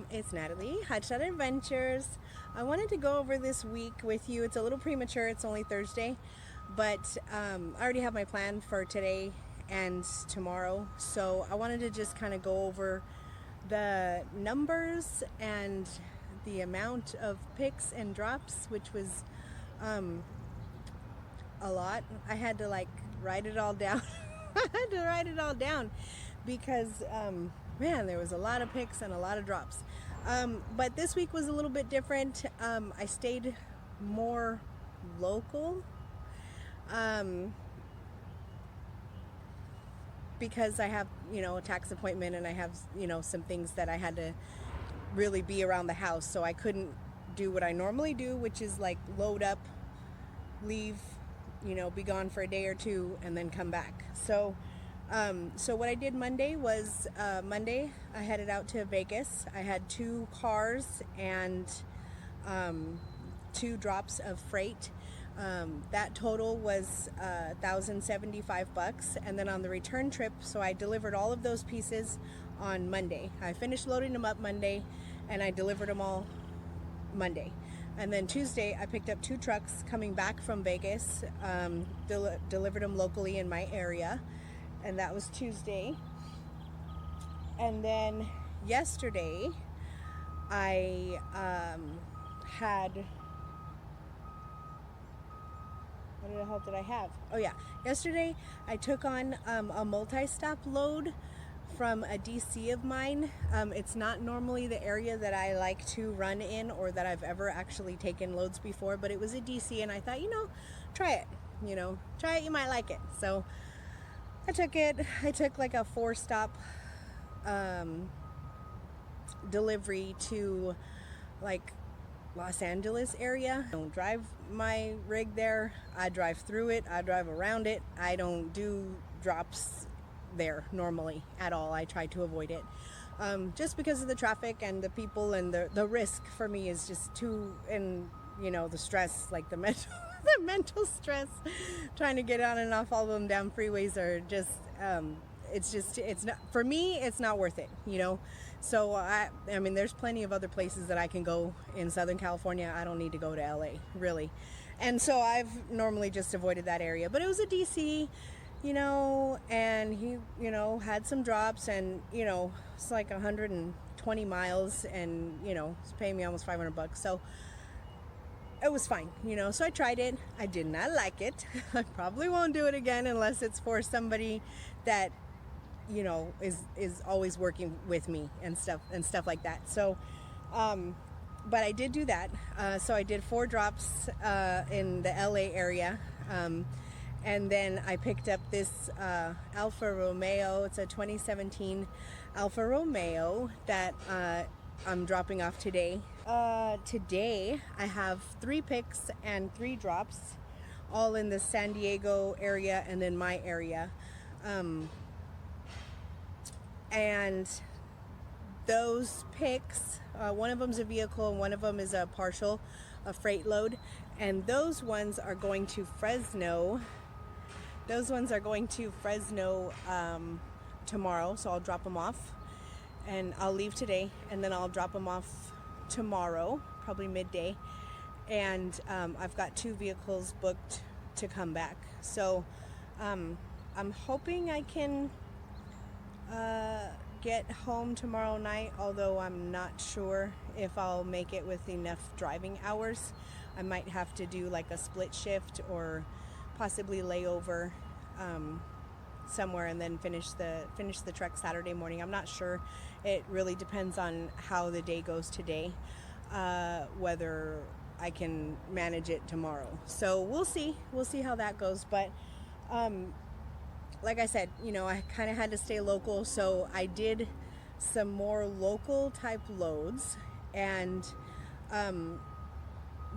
It's Natalie, Hotshot Adventures. I wanted to go over this week with you. It's a little premature, it's only Thursday, but I already have my plan for today and tomorrow. So I wanted to just kind of go over the numbers and the amount of picks and drops, which was a lot. I had to write it all down. I had to write it all down because man, there was a lot of picks and a lot of drops. But this week was a little bit different. I stayed more local because I have, a tax appointment, and I have, some things that I had to really be around the house. So I couldn't do what I normally do, which is load up, leave, be gone for a day or two, and then come back. So what I did Monday was, Monday I headed out to Vegas. I had 2 cars and 2 drops of freight. That total was $1,075. And then on the return trip, so I delivered all of those pieces on Monday. I finished loading them up Monday, and I delivered them all Monday. And then Tuesday, I picked up 2 trucks coming back from Vegas, delivered them locally in my area, and that was Tuesday. And then yesterday, I had... What the hell did I have? Oh yeah, yesterday I took on a multi-stop load from a DC of mine. It's not normally the area that I like to run in, or that I've ever actually taken loads before, but it was a DC, and I thought, try it. Try it, you might like it. So I took it. I took a 4-stop delivery to Los Angeles area. I don't drive my rig there. I drive through it. I drive around it. I don't do drops there normally at all. I try to avoid it, just because of the traffic and the people, and the risk for me is just too, and the stress, the mental the mental stress trying to get on and off all them damn freeways are just it's not, for me, it's not worth it, so I mean, there's plenty of other places that I can go in Southern California. I don't need to go to LA, really. And so I've normally just avoided that area, but it was a DC, and he, had some drops, and, it's 120 miles, and, it's paying me almost $500. So it was fine, so I tried it. I did not like it. I probably won't do it again unless it's for somebody that, is always working with me and stuff like that. So, but I did do that. So I did 4 drops in the LA area. And then I picked up this Alfa Romeo. It's a 2017 Alfa Romeo that I'm dropping off today. Today I have 3 picks and 3 drops, all in the San Diego area and then my area. And those picks, one of them's a vehicle and one of them is a freight load. And those ones are going to Fresno. Tomorrow, so I'll drop them off, and I'll leave today, and then I'll drop them off tomorrow, probably midday. And I've got 2 vehicles booked to come back. So I'm hoping I can get home tomorrow night, although I'm not sure if I'll make it with enough driving hours. I might have to do a split shift, or possibly layover somewhere, and then finish the trek Saturday morning. I'm not sure. It really depends on how the day goes today, whether I can manage it tomorrow. So we'll see how that goes. But like I said, I kind of had to stay local, so I did some more local type loads, and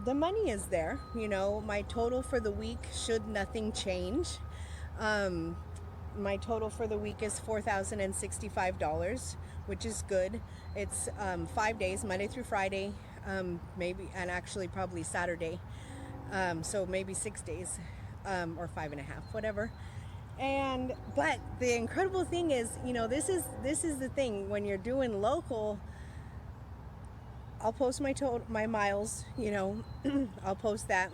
the money is there. My total for the week, should nothing change, my total for the week is $4,065, which is good. It's 5 days, Monday through Friday, maybe, and actually probably Saturday, so maybe 6 days, or 5.5, whatever. But the incredible thing is, this is the thing when you're doing local. I'll post my miles, you know, I'll post that.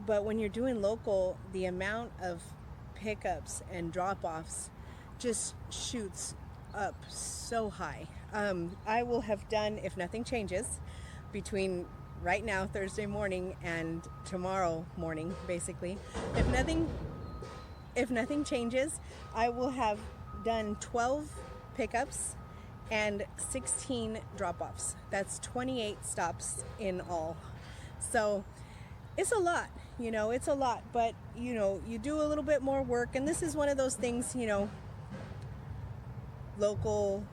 But when you're doing local, the amount of pickups and drop-offs just shoots up so high. I will have done, if nothing changes, between right now, Thursday morning, and tomorrow morning, basically. If nothing changes, I will have done 12 pickups and 16 drop-offs. That's 28 stops in all. So it's a lot, you know, it's a lot, but you know, you do a little bit more work, and this is one of those things, you know, local,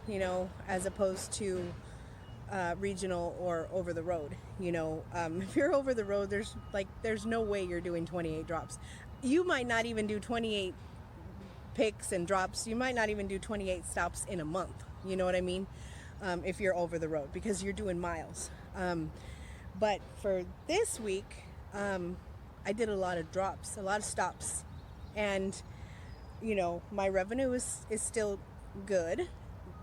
you know, as opposed to regional or over the road. You know, if you're over the road, there's no way you're doing 28 drops. You might not even do 28 picks and drops. You might not even do 28 stops in a month. You know what I mean? If you're over the road, because you're doing miles. But for this week, I did a lot of drops, a lot of stops, and you know, my revenue is still good,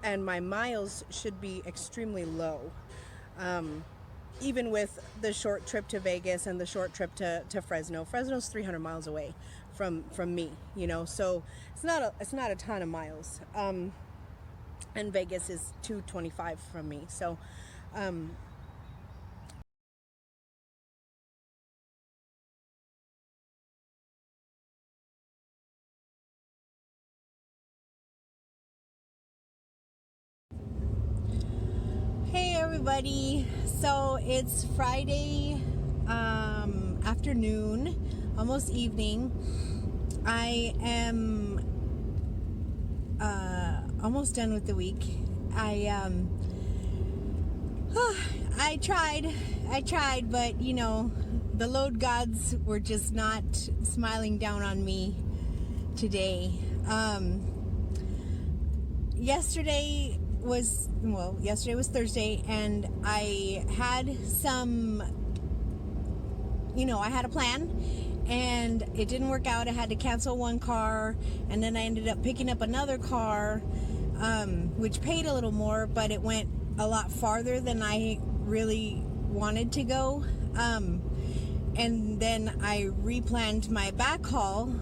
and my miles should be extremely low, even with the short trip to Vegas and the short trip to Fresno. Fresno's 300 miles away from me, you know, so it's not a ton of miles, and Vegas is 225 from me, so hey everybody, so it's Friday afternoon, almost evening. I am almost done with the week. I tried, but you know, the load gods were just not smiling down on me today. Yesterday was Thursday, and I had some, you know, I had a plan, and it didn't work out. I had to cancel one car, and then I ended up picking up another car, which paid a little more, but it went a lot farther than I really wanted to go. And then I replanned my back haul,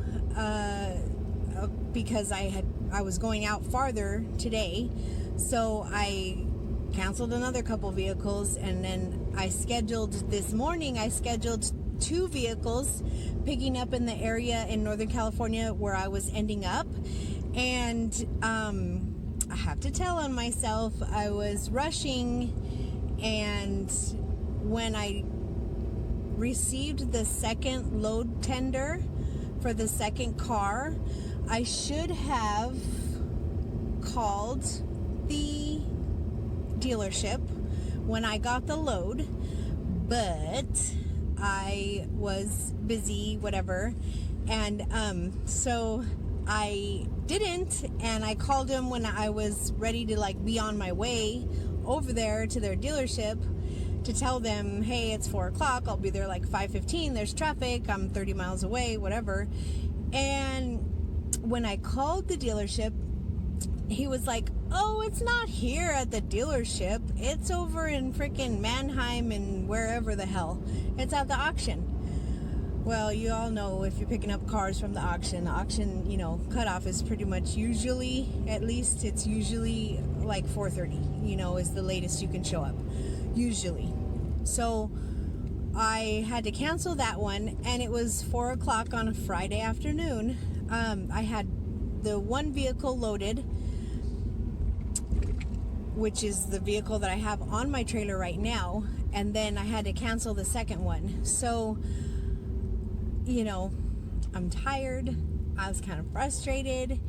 because I was going out farther today. So I canceled another couple vehicles, and then this morning I scheduled 2 vehicles picking up in the area in Northern California where I was ending up. And I have to tell on myself, I was rushing, and when I received the second load tender for the second car, I should have called the dealership when I got the load, but I was busy, whatever, and so I didn't, and I called him when I was ready to like be on my way over there to their dealership to tell them, hey, it's 4 o'clock, I'll be there like 5:15, there's traffic, I'm 30 miles away, whatever. And when I called the dealership, he was like, oh, it's not here at the dealership, it's over in freaking Mannheim and wherever the hell, it's at the auction. Well, you all know, if you're picking up cars from the auction, you know, cutoff is pretty much usually, at least it's usually like 4:30, you know, is the latest you can show up, usually. So I had to cancel that one, and it was 4 o'clock on a Friday afternoon. I had the one vehicle loaded, which is the vehicle that I have on my trailer right now, and then I had to cancel the second one. So, you know, I'm tired, I was kind of frustrated,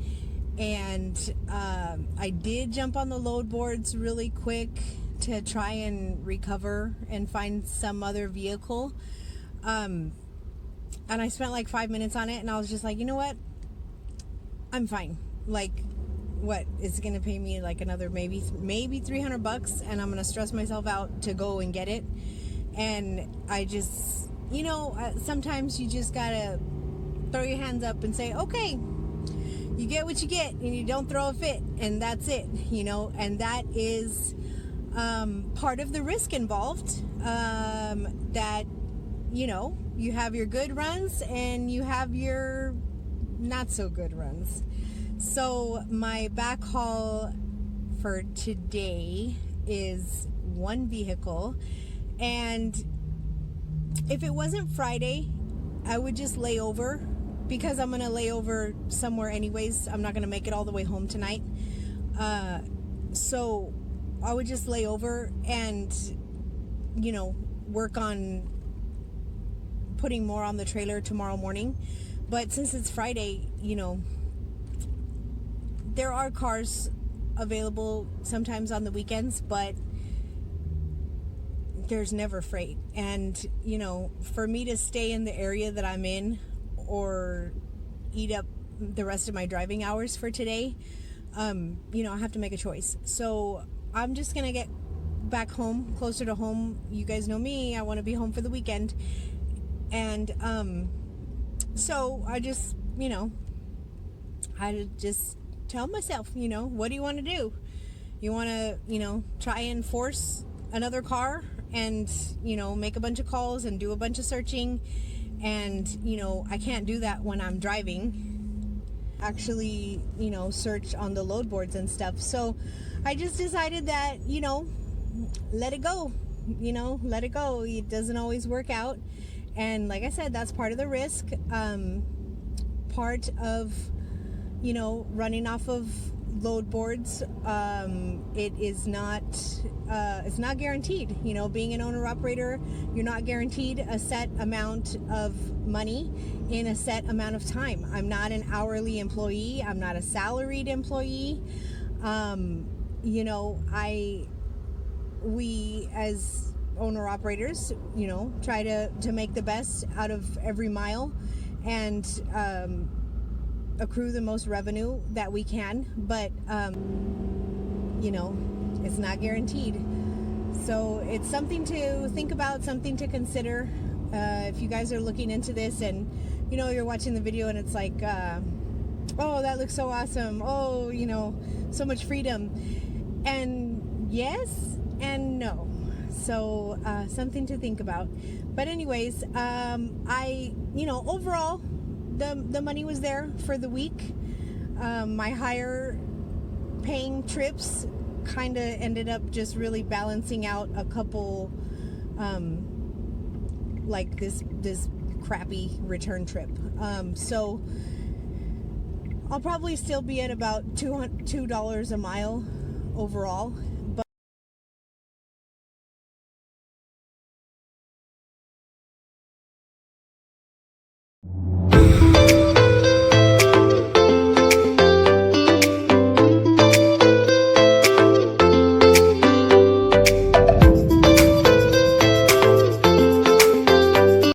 and I did jump on the load boards really quick to try and recover and find some other vehicle, and I spent like 5 minutes on it, and I was just like, you know what, I'm fine. Like, what, it's gonna pay me like another maybe $300, and I'm gonna stress myself out to go and get it. And I just, you know, sometimes you just gotta throw your hands up and say, okay, you get what you get, and you don't throw a fit, and that's it, you know. And that is part of the risk involved, that, you know, you have your good runs and you have your not so good runs. So my back haul for today is one vehicle, and if it wasn't Friday, I would just lay over, because I'm gonna lay over somewhere anyways. I'm not gonna make it all the way home tonight, so I would just lay over and, you know, work on putting more on the trailer tomorrow morning. But since it's Friday, you know, there are cars available sometimes on the weekends, but there's never freight. And, you know, for me to stay in the area that I'm in or eat up the rest of my driving hours for today, you know, I have to make a choice. So I'm just gonna get back home, closer to home. You guys know me, I want to be home for the weekend. And so I just, you know, I just tell myself, you know, what do you want to do? You want to, you know, try and force another car and, you know, make a bunch of calls and do a bunch of searching. And, you know, I can't do that when I'm driving. Actually, you know, search on the load boards and stuff. So I just decided that, you know, let it go. You know, let it go. It doesn't always work out. And like I said, that's part of the risk. Part of, you know, running off of load boards. It is not, it's not guaranteed. You know, being an owner operator, you're not guaranteed a set amount of money in a set amount of time. I'm not an hourly employee. I'm not a salaried employee. You know, we as owner operators, you know, try to make the best out of every mile and accrue the most revenue that we can, but you know, it's not guaranteed. So it's something to think about, something to consider. If you guys are looking into this and, you know, you're watching the video and it's like, oh, that looks so awesome, oh, you know, so much freedom. And yes and no. So something to think about. But anyways, I, you know, overall the money was there for the week. My higher paying trips kind of ended up just really balancing out a couple, like this crappy return trip. So I'll probably still be at about $2 a mile overall.